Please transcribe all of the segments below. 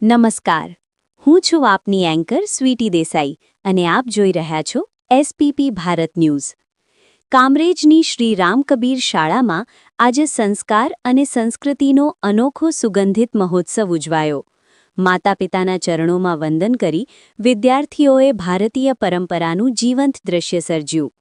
નમસ્કાર, હું છું આપની એન્કર સ્વીટી દેસાઈ અને આપ જોઈ રહ્યા છો એસપીપી ભારત ન્યૂઝ. કામરેજની શ્રી રામકબીર શાળામાં આજે સંસ્કાર અને સંસ્કૃતિનો અનોખો સુગંધિત મહોત્સવ ઉજવાયો. માતાપિતાના ચરણોમાં વંદન કરી વિદ્યાર્થીઓએ ભારતીય પરંપરાનું જીવંત દ્રશ્ય સર્જ્યું.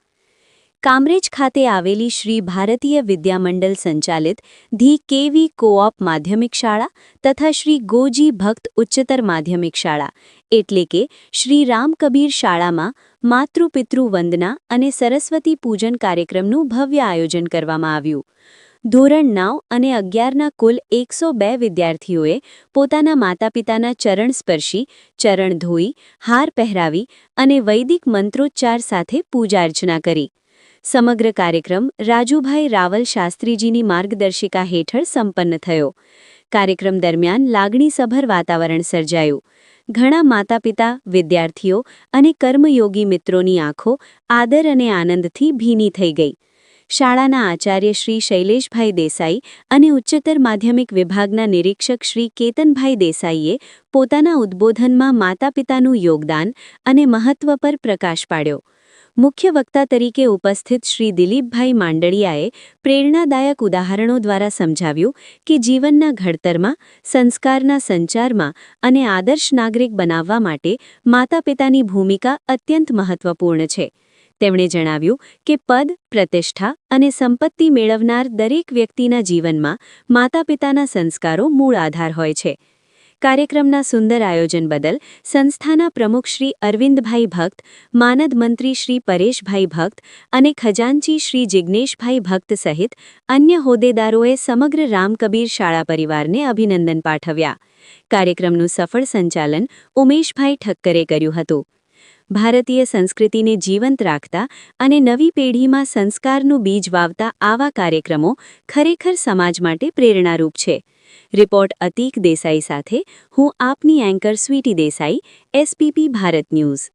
કામરેજ ખાતે આવેલી શ્રી ભારતીય વિદ્યામંડળ સંચાલિત ધી કેવી કોઓપ માધ્યમિક શાળા તથા શ્રી ગોજી ભક્ત ઉચ્ચતર માધ્યમિક શાળા એટલે કે શ્રી રામકબીર શાળામાં માતૃપિતૃ વંદના અને સરસ્વતી પૂજન કાર્યક્રમનું ભવ્ય આયોજન કરવામાં આવ્યું. ધોરણ 9 અને 11ના કુલ 102 વિદ્યાર્થીઓએ પોતાના માતાપિતાના ચરણ સ્પર્શી, ચરણ ધોઈ, હાર પહેરાવી અને વૈદિક મંત્રોચ્ચાર સાથે પૂજા અર્ચના કરી. સમગ્ર કાર્યક્રમ રાજુભાઈ રાવલ શાસ્ત્રીજીની માર્ગદર્શિકા હેઠળ સંપન્ન થયો. કાર્યક્રમ દરમિયાન લાગણીસભર વાતાવરણ સર્જાયું. ઘણા માતાપિતા, વિદ્યાર્થીઓ અને કર્મયોગી મિત્રોની આંખો આદર અને આનંદથી ભીની થઈ ગઈ. શાળાના આચાર્ય શ્રી શૈલેષભાઈ દેસાઈ અને ઉચ્ચતર માધ્યમિક વિભાગના નિરીક્ષક શ્રી કેતનભાઈ દેસાઈએ પોતાના ઉદ્બોધનમાં માતાપિતાનું યોગદાન અને મહત્વ પર પ્રકાશ પાડ્યો. મુખ્ય વક્તા તરીકે ઉપસ્થિત શ્રી દિલીપભાઈ માંડળિયાએ પ્રેરણાદાયક ઉદાહરણો દ્વારા સમજાવ્યું કે જીવનના ઘડતરમાં, સંસ્કારના સંચારમાં અને આદર્શ નાગરિક બનાવવા માટે માતાપિતાની ભૂમિકા અત્યંત મહત્વપૂર્ણ છે. તેમણે જણાવ્યું કે પદ, પ્રતિષ્ઠા અને સંપત્તિ મેળવનાર દરેક વ્યક્તિના જીવનમાં માતાપિતાના સંસ્કારો મૂળ આધાર હોય છે. કાર્યક્રમના સુંદર આયોજન બદલ સંસ્થાના પ્રમુખ શ્રી અરવિંદભાઈ ભક્ત, માનદ મંત્રી શ્રી પરેશભાઈ ભક્ત અને ખજાનચી શ્રી જિજ્ઞેશભાઈ ભક્ત સહિત અન્ય હોદ્દેદારોએ સમગ્ર રામકબીર શાળા પરિવારને અભિનંદન પાઠવ્યા. કાર્યક્રમનું સફળ સંચાલન ઉમેશભાઈ ઠક્કરે કર્યું હતું. ભારતીય સંસ્કૃતિને જીવંત રાખતા અને નવી પેઢીમાં સંસ્કારનું બીજ વાવતા આવા કાર્યક્રમો ખરેખર સમાજ માટે પ્રેરણારૂપ છે. રિપોર્ટ અતીક દેસાઈ સાથે હું આપની anchor Sweety Desai, SPP Bharat news.